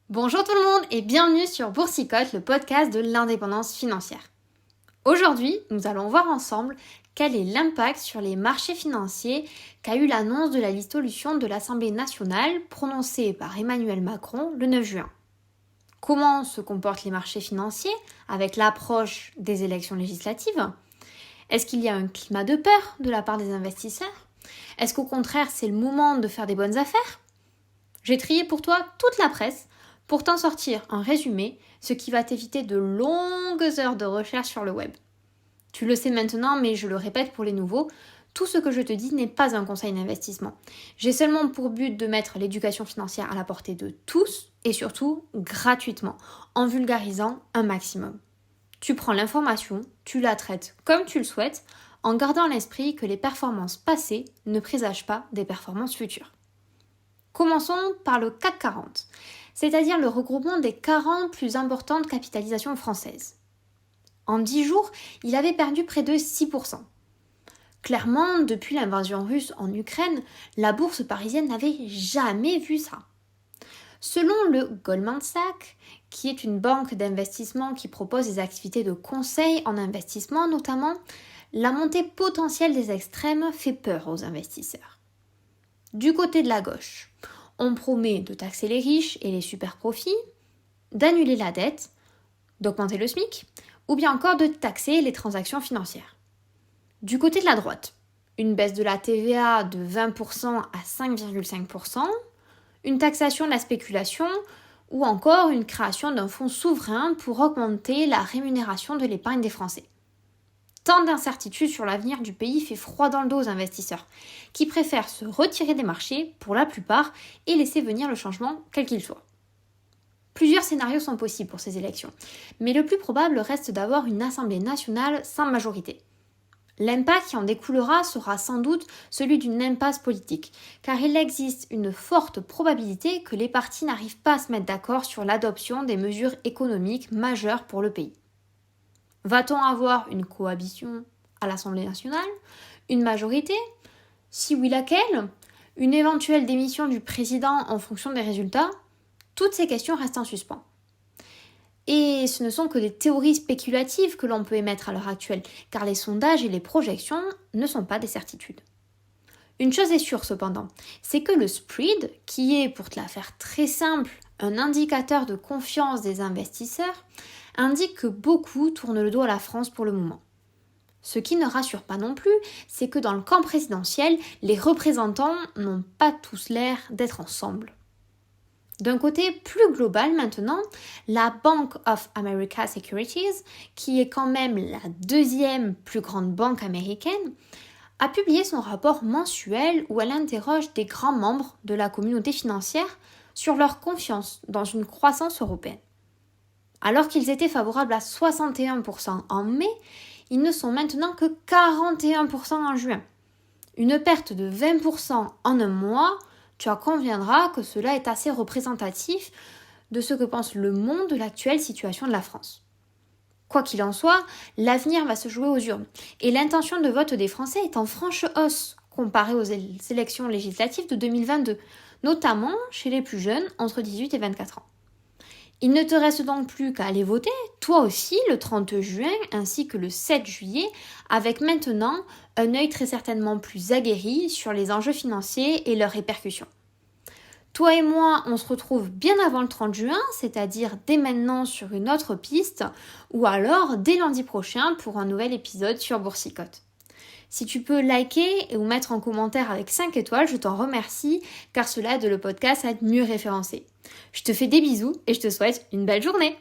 Bonjour tout le monde et bienvenue sur Boursicotte, le podcast de l'indépendance financière. Aujourd'hui, nous allons voir ensemble quel est l'impact sur les marchés financiers qu'a eu l'annonce de la dissolution de l'Assemblée nationale prononcée par Emmanuel Macron le 9 juin. Comment se comportent les marchés financiers avec l'approche des élections législatives ? Est-ce qu'il y a un climat de peur de la part des investisseurs ? Est-ce qu'au contraire c'est le moment de faire des bonnes affaires ? J'ai trié pour toi toute la presse pour t'en sortir un résumé, ce qui va t'éviter de longues heures de recherche sur le web. Tu le sais maintenant, mais je le répète pour les nouveaux, tout ce que je te dis n'est pas un conseil d'investissement. J'ai seulement pour but de mettre l'éducation financière à la portée de tous et surtout gratuitement, en vulgarisant un maximum. Tu prends l'information, tu la traites comme tu le souhaites, en gardant à l'esprit que les performances passées ne présagent pas des performances futures. Commençons par le CAC 40, c'est-à-dire le regroupement des 40 plus importantes capitalisations françaises. En 10 jours, il avait perdu près de 6%. Clairement, depuis l'invasion russe en Ukraine, la bourse parisienne n'avait jamais vu ça. Selon le Goldman Sachs, qui est une banque d'investissement qui propose des activités de conseil en investissement notamment, la montée potentielle des extrêmes fait peur aux investisseurs. Du côté de la gauche, on promet de taxer les riches et les super profits, d'annuler la dette, d'augmenter le SMIC, ou bien encore de taxer les transactions financières. Du côté de la droite, une baisse de la TVA de 20% à 5,5%, une taxation de la spéculation, ou encore une création d'un fonds souverain pour augmenter la rémunération de l'épargne des Français. Tant d'incertitudes sur l'avenir du pays fait froid dans le dos aux investisseurs, qui préfèrent se retirer des marchés pour la plupart et laisser venir le changement quel qu'il soit. Plusieurs scénarios sont possibles pour ces élections, mais le plus probable reste d'avoir une Assemblée nationale sans majorité. L'impact qui en découlera sera sans doute celui d'une impasse politique, car il existe une forte probabilité que les partis n'arrivent pas à se mettre d'accord sur l'adoption des mesures économiques majeures pour le pays. Va-t-on avoir une cohabitation à l'Assemblée nationale ? Une majorité ? Si oui, laquelle ? Une éventuelle démission du président en fonction des résultats ? Toutes ces questions restent en suspens. Et ce ne sont que des théories spéculatives que l'on peut émettre à l'heure actuelle, car les sondages et les projections ne sont pas des certitudes. Une chose est sûre cependant, c'est que le spread, qui est, pour te la faire très simple, un indicateur de confiance des investisseurs, indique que beaucoup tournent le dos à la France pour le moment. Ce qui ne rassure pas non plus, c'est que dans le camp présidentiel, les représentants n'ont pas tous l'air d'être ensemble. D'un côté plus global maintenant, la Bank of America Securities, qui est quand même la deuxième plus grande banque américaine, a publié son rapport mensuel où elle interroge des grands membres de la communauté financière sur leur confiance dans une croissance européenne. Alors qu'ils étaient favorables à 61% en mai, ils ne sont maintenant que 41% en juin. Une perte de 20% en un mois, tu en conviendras que cela est assez représentatif de ce que pense le monde de l'actuelle situation de la France. Quoi qu'il en soit, l'avenir va se jouer aux urnes et l'intention de vote des Français est en franche hausse comparée aux élections législatives de 2022, notamment chez les plus jeunes entre 18 et 24 ans. Il ne te reste donc plus qu'à aller voter, toi aussi, le 30 juin ainsi que le 7 juillet, avec maintenant un œil très certainement plus aguerri sur les enjeux financiers et leurs répercussions. Toi et moi, on se retrouve bien avant le 30 juin, c'est-à-dire dès maintenant sur une autre piste, ou alors dès lundi prochain pour un nouvel épisode sur Boursicotte. Si tu peux liker ou mettre en commentaire avec 5 étoiles, je t'en remercie, car cela aide le podcast à être mieux référencé. Je te fais des bisous et je te souhaite une belle journée.